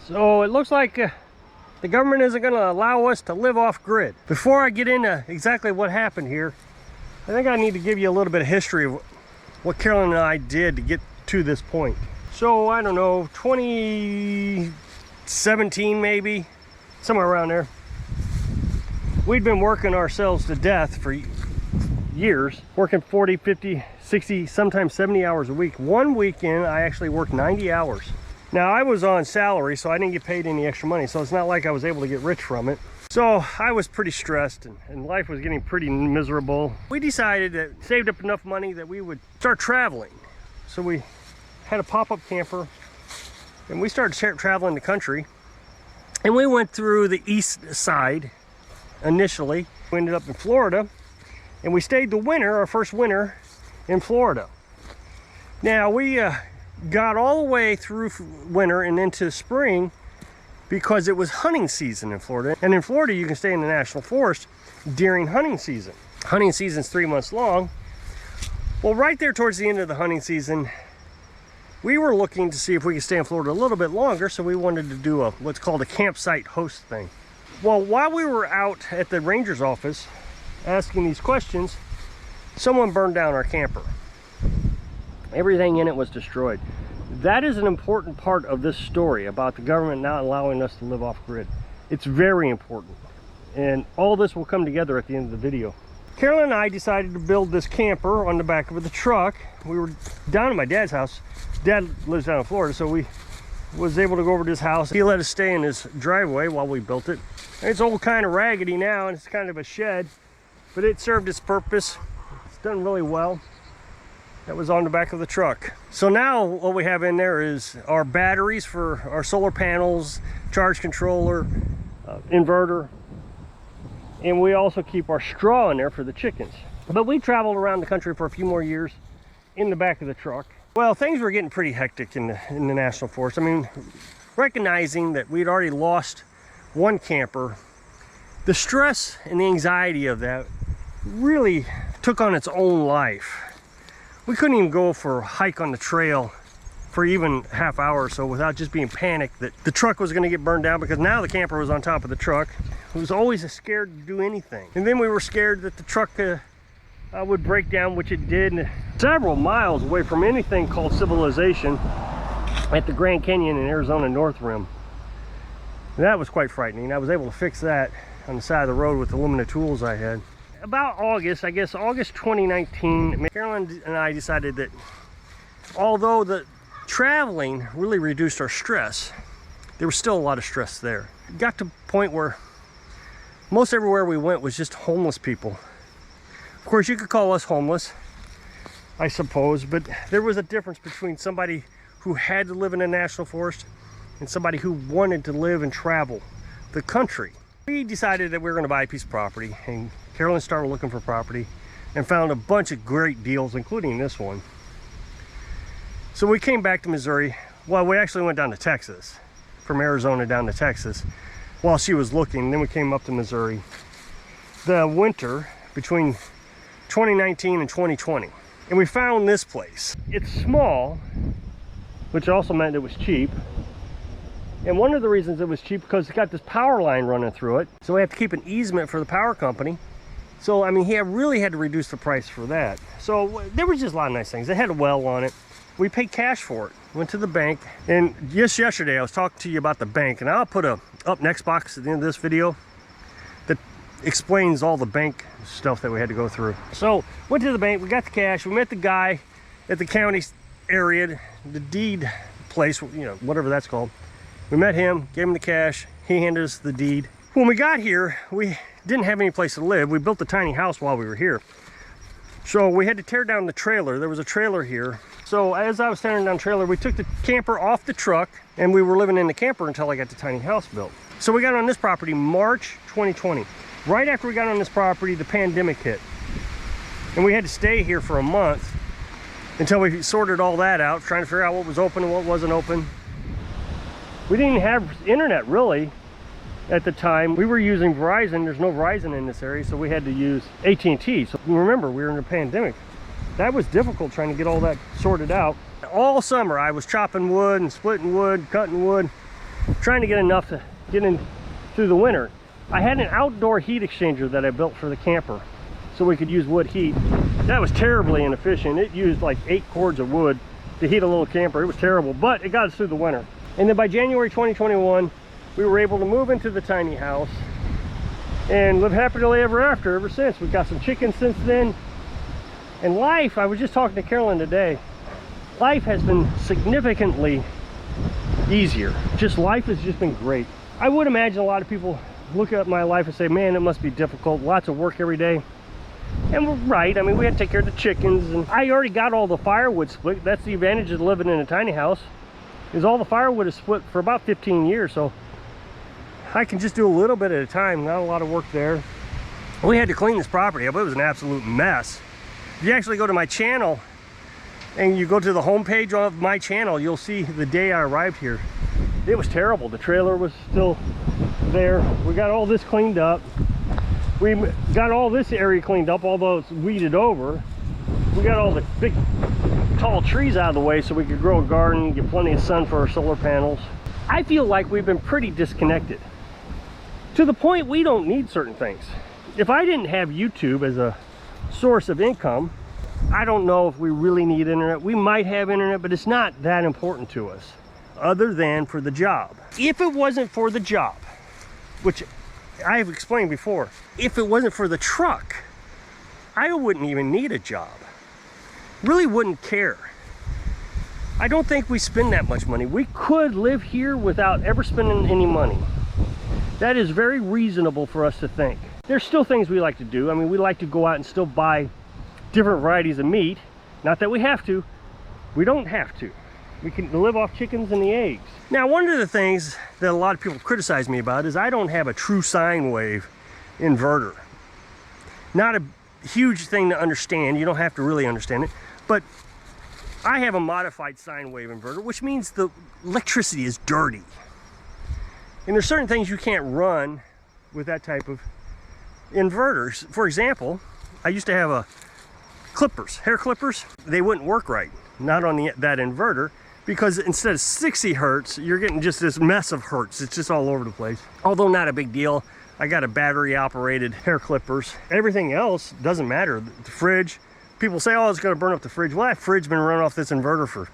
So it looks like the government isn't going to allow us to live off grid. Before I get into exactly what happened here, I think I need to give you a little bit of history of what Carolyn and I did to get to this point. So I don't know, 2017 maybe, somewhere around there. We'd been working ourselves to death for years, working 40, 50, 60, sometimes 70 hours a week. One weekend I actually worked 90 hours. Now I was on salary, so I didn't get paid any extra money, so it's not like I was able to get rich from it. So I was pretty stressed and life was getting pretty miserable. We decided that saved up enough money that we would start traveling. So we had a pop-up camper and we started traveling the country, and we went through the east side initially. We ended up in Florida and we stayed the winter, our first winter in Florida. Now we got all the way through winter and into spring because it was hunting season in Florida. And in Florida you can stay in the national forest during hunting season. Hunting season's 3 months long. Well, right there towards the end of the hunting season, we were looking to see if we could stay in Florida a little bit longer, so we wanted to do what's called a campsite host thing. Well, while we were out at the ranger's office asking these questions, someone burned down our camper. Everything in it was destroyed. That is an important part of this story about the government not allowing us to live off grid. It's very important, and all this will come together at the end of the video. Carolyn and I decided to build this camper on the back of the truck. We were down at my dad's house. Dad lives down in Florida, so we was able to go over to his house. He let us stay in his driveway while we built it. It's all kind of raggedy now, and it's kind of a shed, but it served its purpose. It's done really well. That was on the back of the truck. So now what we have in there is our batteries for our solar panels, charge controller, inverter, and we also keep our straw in there for the chickens. But we traveled around the country for a few more years in the back of the truck. Well, things were getting pretty hectic in the national forest. I mean, recognizing that we'd already lost one camper, the stress and the anxiety of that really took on its own life. We couldn't even go for a hike on the trail for even half hour or so without just being panicked that the truck was going to get burned down, because now the camper was on top of the truck. We was always scared to do anything. And then we were scared that the truck would break down, which it did. Several miles away from anything called civilization at the Grand Canyon in Arizona North Rim. And that was quite frightening. I was able to fix that on the side of the road with the limited tools I had. About August, I guess August 2019, Carolyn and I decided that although the traveling really reduced our stress, there was still a lot of stress there. It got to a point where most everywhere we went was just homeless people. Of course, you could call us homeless, I suppose, but there was a difference between somebody who had to live in a national forest and somebody who wanted to live and travel the country. We decided that we were going to buy a piece of property, and Carolyn started looking for property and found a bunch of great deals, including this one. So we came back to Missouri. Well, we actually went down to Texas, from Arizona down to Texas while she was looking. Then we came up to Missouri the winter between 2019 and 2020, and we found this place. It's small, which also meant it was cheap. And one of the reasons it was cheap because it's got this power line running through it, so we have to keep an easement for the power company. So I mean, he really had to reduce the price for that. So there was just a lot of nice things. It had a well on it. We paid cash for it. Went to the bank, and just yesterday I was talking to you about the bank, and I'll put a up next box at the end of this video that explains all the bank stuff that we had to go through. So went to the bank, we got the cash, we met the guy at the county area, the deed place, you know, whatever that's called. We met him, gave him the cash, he handed us the deed. When we got here, we didn't have any place to live. We built a tiny house while we were here. So we had to tear down the trailer. There was a trailer here. So as I was tearing down the trailer, we took the camper off the truck, and we were living in the camper until I got the tiny house built. So we got on this property March 2020. Right after we got on this property, the pandemic hit. And we had to stay here for a month until we sorted all that out, trying to figure out what was open and what wasn't open. We didn't have internet really at the time. We were using Verizon. There's no Verizon in this area, so we had to use AT&T. So remember, we were in a pandemic. That was difficult trying to get all that sorted out. All summer I was chopping wood and splitting wood, cutting wood, trying to get enough to get in through the winter. I had an outdoor heat exchanger that I built for the camper so we could use wood heat. That was terribly inefficient. It used like 8 cords of wood to heat a little camper. It was terrible, but it got us through the winter. And then by January 2021, we were able to move into the tiny house and live happily ever after ever since. We've got some chickens since then. And life, I was just talking to Carolyn today, life has been significantly easier. Just life has just been great. I would imagine a lot of people look at my life and say, man, it must be difficult, lots of work every day. And we're right. I mean, we had to take care of the chickens, and I already got all the firewood split. That's the advantage of living in a tiny house, is all the firewood is split for about 15 years, so I can just do a little bit at a time, not a lot of work there. We had to clean this property up. It was an absolute mess. If you actually go to my channel and you go to the homepage of my channel, you'll see the day I arrived here. It was terrible. The trailer was still there. We got all this cleaned up. We got all this area cleaned up, although it's weeded over. We got all the big tall trees out of the way so we could grow a garden, get plenty of sun for our solar panels. I feel like we've been pretty disconnected to the point we don't need certain things. If I didn't have YouTube as a source of income, I don't know if we really need internet. We might have internet, but it's not that important to us other than for the job. If it wasn't for the job, which I have explained before, if it wasn't for the truck, I wouldn't even need a job. Really wouldn't care. I don't think we spend that much money. We could live here without ever spending any money. That is very reasonable for us to think. There's still things we like to do. I mean, we like to go out and still buy different varieties of meat. Not that we have to. We don't have to. We can live off chickens and the eggs. Now, one of the things that a lot of people criticize me about is I don't have a true sine wave inverter. Not a huge thing to understand. You don't have to really understand it. But I have a modified sine wave inverter, which means the electricity is dirty. And there's certain things you can't run with that type of inverters. For example, I used to have hair clippers. They wouldn't work right, not on that inverter, because instead of 60 hertz, you're getting just this mess of hertz. It's just all over the place. Although not a big deal. I got a battery operated hair clippers. Everything else doesn't matter. The fridge, people say, oh, it's gonna burn up the fridge. Well, that fridge been running off this inverter for,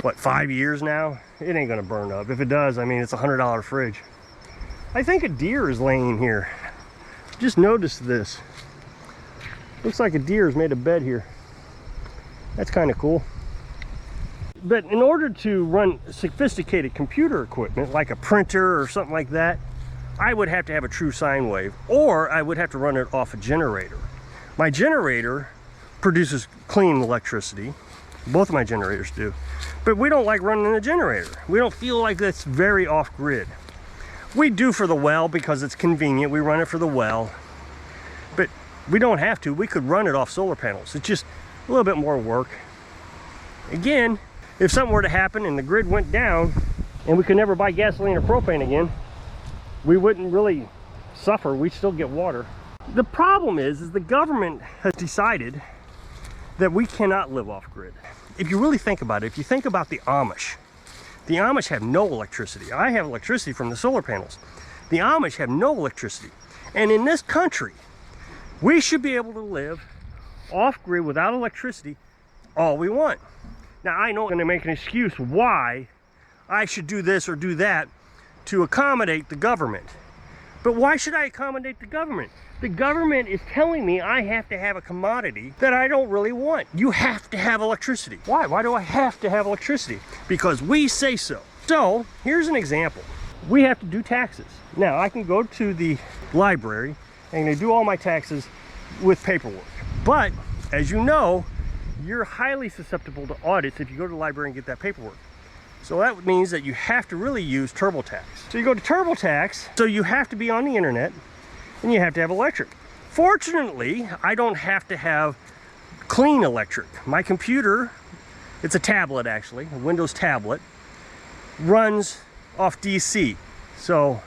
what, 5 years now? It ain't gonna burn up. If it does, I mean, it's a $100 fridge. I think a deer is laying here. Just noticed this. Looks like a deer has made a bed here. That's kind of cool. But in order to run sophisticated computer equipment, like a printer or something like that, I would have to have a true sine wave, or I would have to run it off a generator. My generator produces clean electricity. Both of my generators do. But we don't like running a generator. We don't feel like that's very off-grid. We do for the well because it's convenient. We run it for the well. But we don't have to. We could run it off solar panels. It's just a little bit more work. Again, if something were to happen and the grid went down and we could never buy gasoline or propane again, we wouldn't really suffer. We'd still get water. The problem is the government has decided that we cannot live off grid. If you really think about it, if you think about the Amish have no electricity. I have electricity from the solar panels. The Amish have no electricity. And in this country, we should be able to live off grid without electricity all we want. Now, I know I'm going to make an excuse why I should do this or do that to accommodate the government. But why should I accommodate the government? The government is telling me I have to have a commodity that I don't really want. You have to have electricity. Why? Why do I have to have electricity? Because we say so. So, here's an example. We have to do taxes. Now, I can go to the library and they do all my taxes with paperwork. But, as you know, you're highly susceptible to audits if you go to the library and get that paperwork. So that means that you have to really use TurboTax. So you go to TurboTax, so you have to be on the internet and you have to have electric. Fortunately, I don't have to have clean electric. My computer, it's a tablet actually, a Windows tablet, runs off DC. So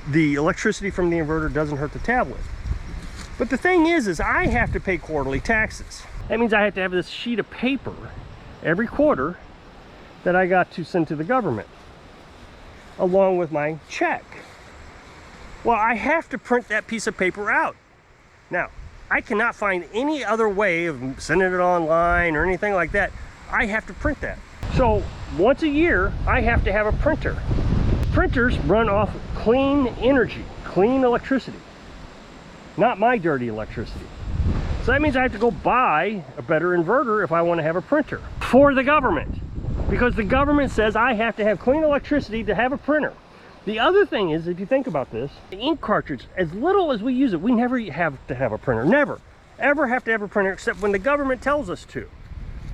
the electricity from the inverter doesn't hurt the tablet. But the thing is I have to pay quarterly taxes. That means I have to have this sheet of paper every quarter that I got to send to the government. along with my check. Well, I have to print that piece of paper out. Now, I cannot find any other way of sending it online or anything like that. I have to print that. So once a year, I have to have a printer. Printers run off clean energy, clean electricity, not my dirty electricity. So that means I have to go buy a better inverter if I want to have a printer for the government, because the government says I have to have clean electricity to have a printer. The other thing is, if you think about this, the ink cartridge, as little as we use it, we never have to have a printer. Never, ever have to have a printer except when the government tells us to.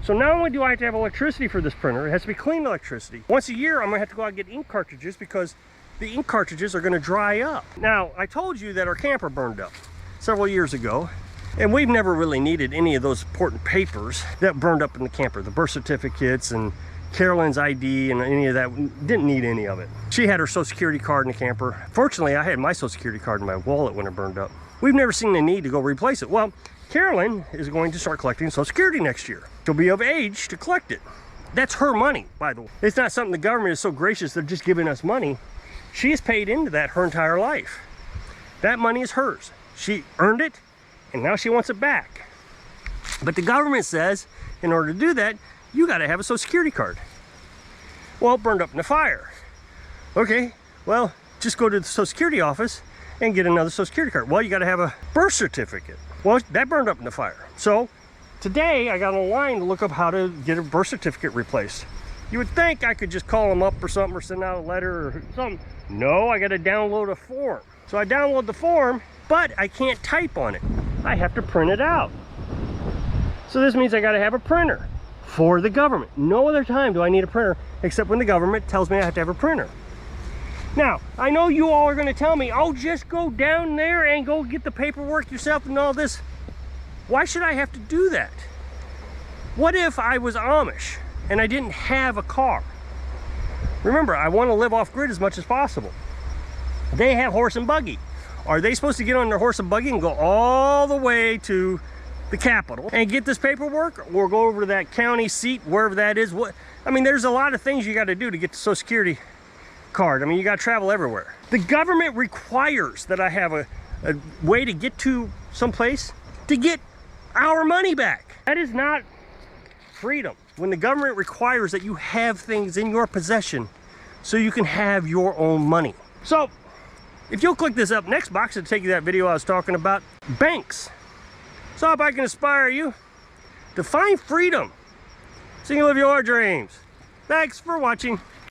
So not only do I have to have electricity for this printer, it has to be clean electricity. Once a year, I'm gonna have to go out and get ink cartridges because the ink cartridges are gonna dry up. Now, I told you that our camper burned up several years ago, and we've never really needed any of those important papers that burned up in the camper, the birth certificates and Carolyn's ID and any of that. Didn't need any of it. She had her Social Security card in the camper. Fortunately, I had my Social Security card in my wallet when it burned up. We've never seen the need to go replace it. Well, Carolyn is going to start collecting Social Security next year. She'll be of age to collect it. That's her money, by the way. It's not something the government is so gracious they're just giving us money. She has paid into that her entire life. That money is hers. She earned it, and now she wants it back. But the government says, in order to do that, you got to have a Social Security card. Well, it burned up in the fire. Okay, well, just go to the Social Security office and get another Social Security card. Well, you got to have a birth certificate. Well, that burned up in the fire. So today I got online to look up how to get a birth certificate replaced. You would think I could just call them up or something, or send out a letter or something. No, I got to download a form. So I download the form, but I can't type on it. I have to print it out. So this means I got to have a printer for the government. No other time do I need a printer except when the government tells me I have to have a printer. Now, I know you all are going to tell me, oh, just go down there and go get the paperwork yourself and all this. Why should I have to do that? What if I was Amish and I didn't have a car? Remember, I want to live off grid as much as possible. They have horse and buggy. Are they supposed to get on their horse and buggy and go all the way to the Capitol and get this paperwork, or go over to that county seat, wherever that is? What I mean, there's a lot of things you got to do to get the Social Security card. I mean, you got to travel everywhere. The government requires that I have a way to get to someplace to get our money back. That is not freedom. When the government requires that you have things in your possession so you can have your own money. So if you'll click this up next box, it'll take you to that video I was talking about. Banks. So if I can inspire you to find freedom so you can live your dreams. Thanks for watching.